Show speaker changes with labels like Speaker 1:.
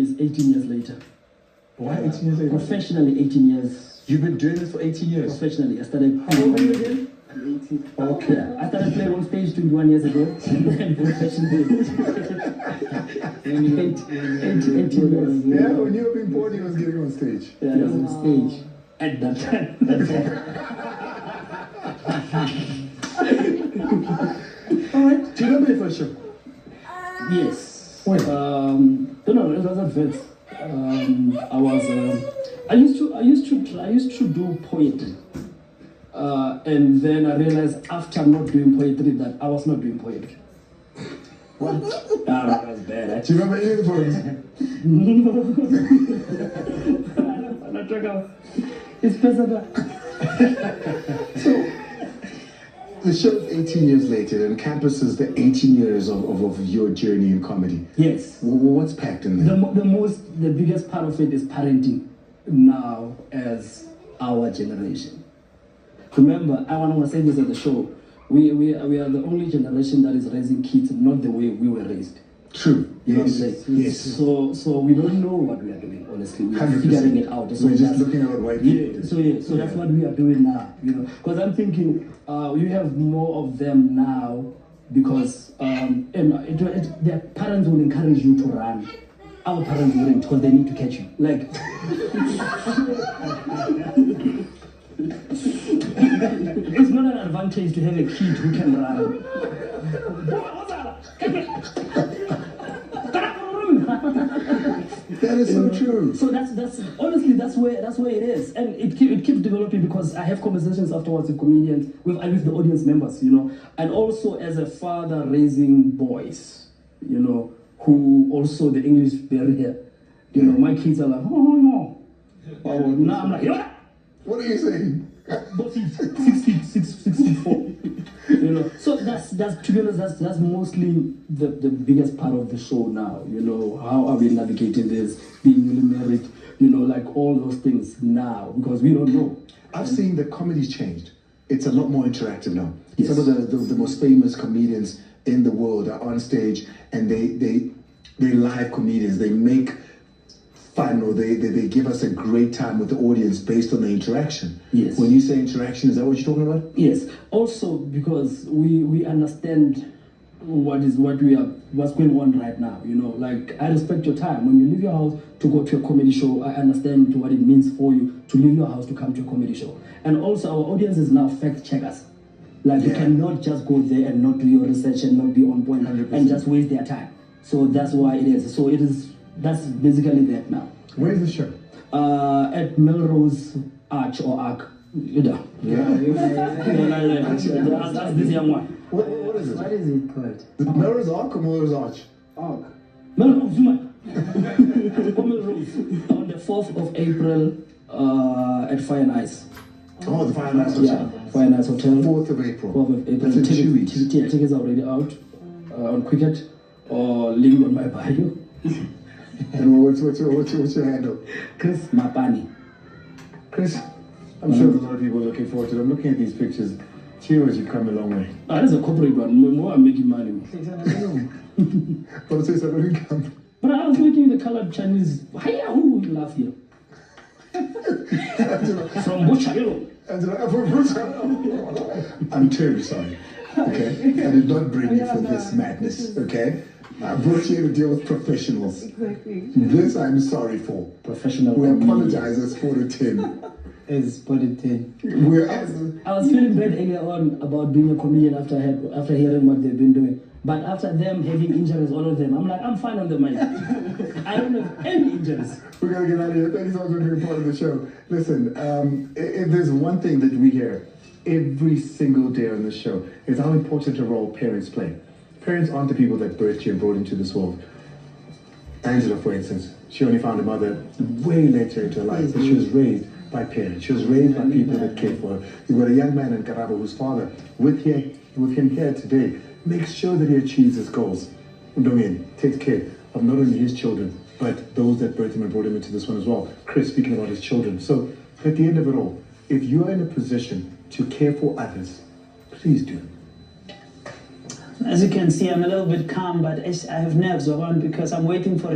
Speaker 1: It's 18 years later.
Speaker 2: Why 18 years later?
Speaker 1: Professionally, 18 years.
Speaker 2: You've been doing this for 18 years?
Speaker 1: Professionally. I started.
Speaker 2: How old are you again?
Speaker 1: I'm 18.
Speaker 2: Okay.
Speaker 1: Yeah, I started playing on stage 21 years ago. And then professionally. 18 years.
Speaker 2: Yeah, when you were being born, he was getting on stage.
Speaker 1: Yeah, I was on stage at that time.
Speaker 2: All right. Do you remember your first show?
Speaker 1: Yes.
Speaker 2: When?
Speaker 1: No, it was at Vets. I used to do poetry. And then I realized after not doing poetry that I was not doing poetry.
Speaker 2: What?
Speaker 1: That was bad.
Speaker 2: Do you remember any of the poems?
Speaker 1: It's personal.
Speaker 2: So, the show is 18 years later, and campus is the 18 years of your journey in comedy.
Speaker 1: Yes.
Speaker 2: What's packed in there?
Speaker 1: The biggest part of it is parenting now as our generation. Remember, I want to say this at the show. We are the only generation that is raising kids not the way we were raised.
Speaker 2: True. Yes. Yes.
Speaker 1: So we don't know what we are doing, honestly. We are
Speaker 2: 100%.
Speaker 1: figuring it out. So
Speaker 2: we're just looking at what white people do.
Speaker 1: So that's what we are doing now, Because I'm thinking you have more of them now because their parents will encourage you to run. Our parents wouldn't because they need to catch you. Like it's not an advantage to have a kid who can run.
Speaker 2: That is so true.
Speaker 1: So that's honestly that's where it is, and it keeps developing because I have conversations afterwards with comedians, with the audience members, and also as a father raising boys, who also the English barrier, my kids are like, oh, now I'm like,
Speaker 2: what are you saying?
Speaker 1: Both 64. So that's to be honest, that's mostly the biggest part of the show now. How are we navigating this, being newly married, like all those things now because we don't know.
Speaker 2: I've seen the comedy's changed. It's a lot more interactive now.
Speaker 1: Yes.
Speaker 2: Some of the most famous comedians in the world are on stage and they live comedians. They make fun or they give us a great time with the audience based on the interaction.
Speaker 1: Yes.
Speaker 2: When you say interaction, is that what you're talking about?
Speaker 1: Yes. Also because we understand what's going on right now. Like I respect your time. When you leave your house to go to a comedy show, I understand what it means for you to leave your house to come to a comedy show. And also our audience is now fact checkers. Like you cannot just go there and not do your research and not be on point
Speaker 2: 100%.
Speaker 1: and just waste their time. So that's why it is. So that's basically that now.
Speaker 2: Where is the show?
Speaker 1: At Melrose Arch or Arc. That's this young one.
Speaker 2: What is it?
Speaker 3: What is it called?
Speaker 2: The Melrose Arch or Melrose Arch?
Speaker 3: Arc.
Speaker 1: Melrose, Melrose. On the 4th of April at Fire and Ice.
Speaker 2: Oh, the Fire and Ice Hotel.
Speaker 1: Yeah, Fire and Ice Hotel.
Speaker 2: 4th of April.
Speaker 1: 4th of April.
Speaker 2: That's in 2 weeks.
Speaker 1: Tickets are already out on Quicket or link on my bio.
Speaker 2: And what's your handle?
Speaker 1: Chris Mapane.
Speaker 2: Chris, I'm sure there's a lot of people looking forward to it. I'm looking at these pictures. Cheers, you've come a long way.
Speaker 1: That's a corporate one. More I'm making money.
Speaker 2: But say something income.
Speaker 1: But I was making the colored Chinese. Hiya, who will laugh here? From Bocharo.
Speaker 2: I'm terribly sorry. Okay? I did not bring you for this madness. Okay? I brought you here to deal with professionals.
Speaker 3: Exactly.
Speaker 2: This I'm sorry for.
Speaker 1: Professional.
Speaker 2: We apologize as 4 to 10.
Speaker 3: It's 10.
Speaker 1: I was feeling bad earlier on about being a comedian after hearing what they've been doing. But after them having injuries, all of them, I'm like, I'm fine on the mic. I don't have any injuries.
Speaker 2: We're going to get out of here. Thank you so much for being part of the show. Listen, if there's one thing that we hear every single day on this show, is how important a role parents play. Parents aren't the people that birthed you and brought into this world. Angela, for instance, she only found a mother way later into her life, but she was raised by parents. She was raised by people that cared for her. You've got a young man in Karabo whose father, with him here today, makes sure that he achieves his goals. Ndongeni takes care of not only his children, but those that birthed him and brought him into this one as well. Chris speaking about his children. So, at the end of it all, if you are in a position to care for others, please do.
Speaker 3: As you can see, I'm a little bit calm, but I have nerves around because I'm waiting for